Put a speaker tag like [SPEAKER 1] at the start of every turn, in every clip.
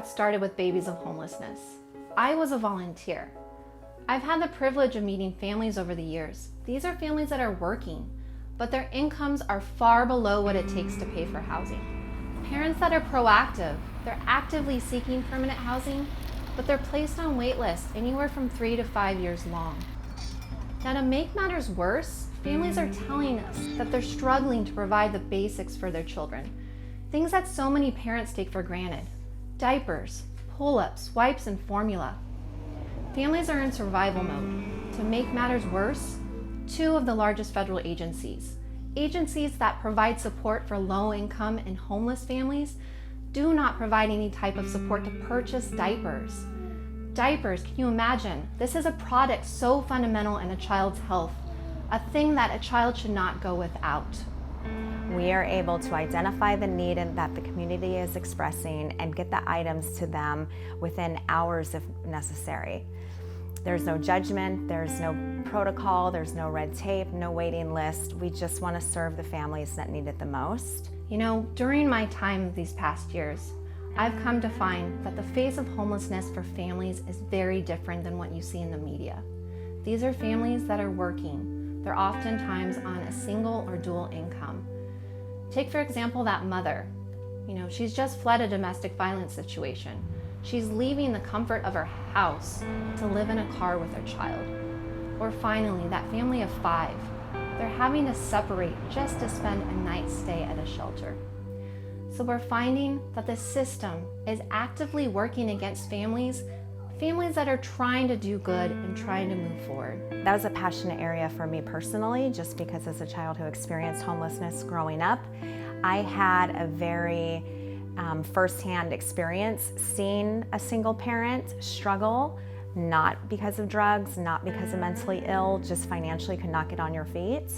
[SPEAKER 1] got started with Babies of Homelessness. I was a volunteer. I've had the privilege of meeting families over the years. These are families that are working, but their incomes are far below what it takes to pay for housing. Parents that are proactive, they're actively seeking permanent housing, but they're placed on wait lists anywhere from 3 to 5 years long. Now, to make matters worse, families are telling us that they're struggling to provide the basics for their children. Things that so many parents take for granted. Diapers, pull-ups, wipes, and formula. Families are in survival mode. To make matters worse, 2 of the largest federal agencies that provide support for low-income and homeless families, do not provide any type of support to purchase diapers. Diapers, can you imagine? This is a product so fundamental in a child's health, a thing that a child should not go without.
[SPEAKER 2] We are able to identify the need that the community is expressing and get the items to them within hours if necessary. There's no judgment, there's no protocol, there's no red tape, no waiting list. We just want to serve the families that need it the most.
[SPEAKER 1] You know, during my time these past years, I've come to find that the face of homelessness for families is very different than what you see in the media. These are families that are working. They're oftentimes on a single or dual income. Take, for example, that mother. You know, she's just fled a domestic violence situation. She's leaving the comfort of her house to live in a car with her child. Or finally, that family of 5. They're having to separate just to spend a night's stay at a shelter. So we're finding that the system is actively working against families that are trying to do good and trying to move forward.
[SPEAKER 2] That was a passionate area for me personally, just because as a child who experienced homelessness growing up, I had a very firsthand experience seeing a single parent struggle, not because of drugs, not because of mentally ill, just financially could not get on your feet.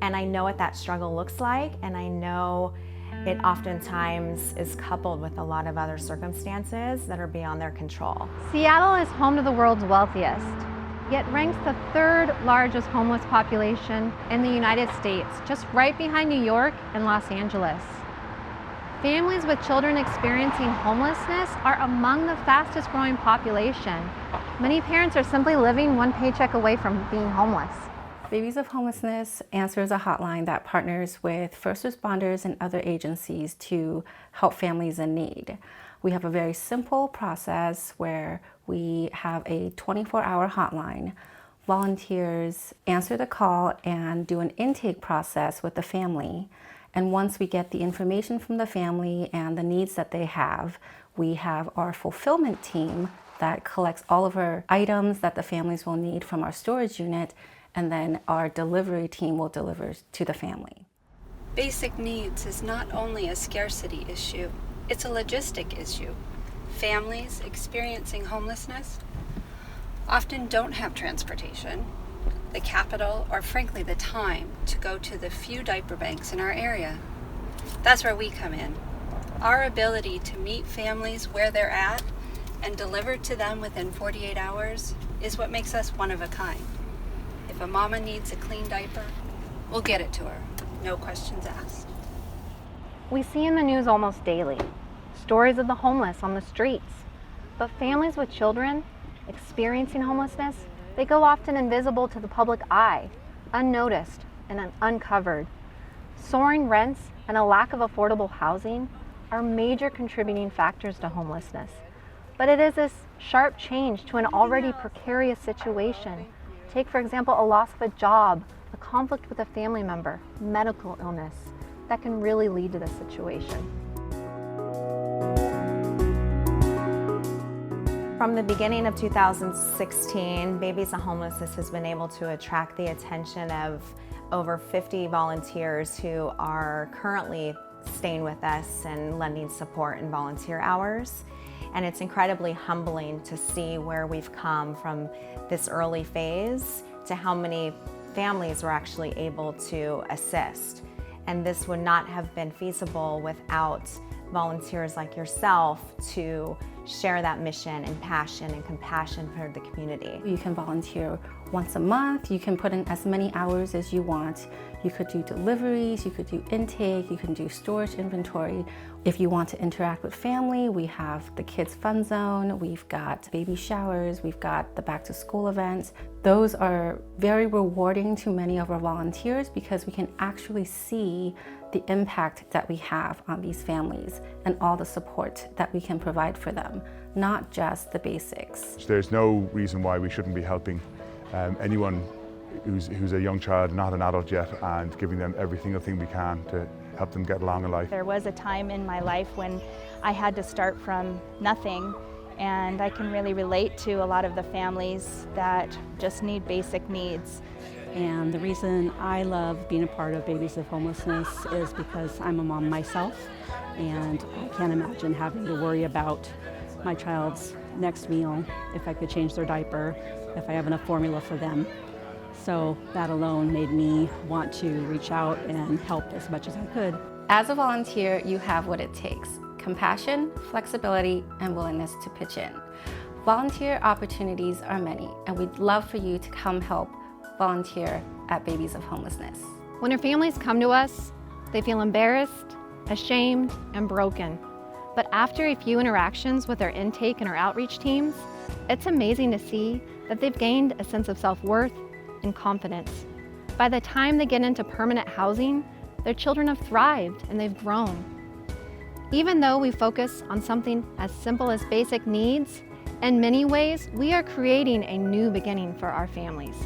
[SPEAKER 2] And I know what that struggle looks like, and I know it oftentimes is coupled with a lot of other circumstances that are beyond their control.
[SPEAKER 1] Seattle is home to the world's wealthiest, yet ranks the 3rd largest homeless population in the United States, just right behind New York and Los Angeles. Families with children experiencing homelessness are among the fastest growing population. Many parents are simply living one paycheck away from being homeless.
[SPEAKER 3] Babies of Homelessness answers a hotline that partners with first responders and other agencies to help families in need. We have a very simple process where we have a 24-hour hotline. Volunteers answer the call and do an intake process with the family. And once we get the information from the family and the needs that they have, we have our fulfillment team that collects all of our items that the families will need from our storage unit, and then our delivery team will deliver to the family.
[SPEAKER 4] Basic needs is not only a scarcity issue, it's a logistic issue. Families experiencing homelessness often don't have transportation, the capital, or frankly the time to go to the few diaper banks in our area. That's where we come in. Our ability to meet families where they're at and deliver to them within 48 hours is what makes us one of a kind. If a mama needs a clean diaper, we'll get it to her, no questions asked.
[SPEAKER 1] We see in the news almost daily stories of the homeless on the streets, but families with children experiencing homelessness, they go often invisible to the public eye, unnoticed and uncovered. Soaring rents and a lack of affordable housing are major contributing factors to homelessness. But it is this sharp change to an already precarious situation. Take, for example, a loss of a job, a conflict with a family member, medical illness, that can really lead to this situation.
[SPEAKER 2] From the beginning of 2016, Babies of Homelessness has been able to attract the attention of over 50 volunteers who are currently staying with us and lending support in volunteer hours. And it's incredibly humbling to see where we've come from this early phase to how many families we're actually able to assist. And this would not have been feasible without volunteers like yourself to share that mission and passion and compassion for the community.
[SPEAKER 3] You can volunteer once a month. You can put in as many hours as you want. You could do deliveries, you could do intake, you can do storage inventory. If you want to interact with family, we have the Kids Fun Zone, we've got baby showers, we've got the back to school events. Those are very rewarding to many of our volunteers because we can actually see the impact that we have on these families and all the support that we can provide for them, not just the basics.
[SPEAKER 5] There's no reason why we shouldn't be helping anyone who's a young child, not an adult yet, and giving them every single thing we can to help them get along in life.
[SPEAKER 6] There was a time in my life when I had to start from nothing, and I can really relate to a lot of the families that just need basic needs.
[SPEAKER 7] And the reason I love being a part of Babies of Homelessness is because I'm a mom myself, and I can't imagine having to worry about my child's next meal, if I could change their diaper, if I have enough formula for them. So that alone made me want to reach out and help as much as I could.
[SPEAKER 1] As a volunteer, you have what it takes: compassion, flexibility, and willingness to pitch in. Volunteer opportunities are many, and we'd love for you to come help volunteer at Babies of Homelessness. When our families come to us, they feel embarrassed, ashamed, and broken. But after a few interactions with our intake and our outreach teams, it's amazing to see that they've gained a sense of self-worth and confidence. By the time they get into permanent housing, their children have thrived and they've grown. Even though we focus on something as simple as basic needs, in many ways, we are creating a new beginning for our families.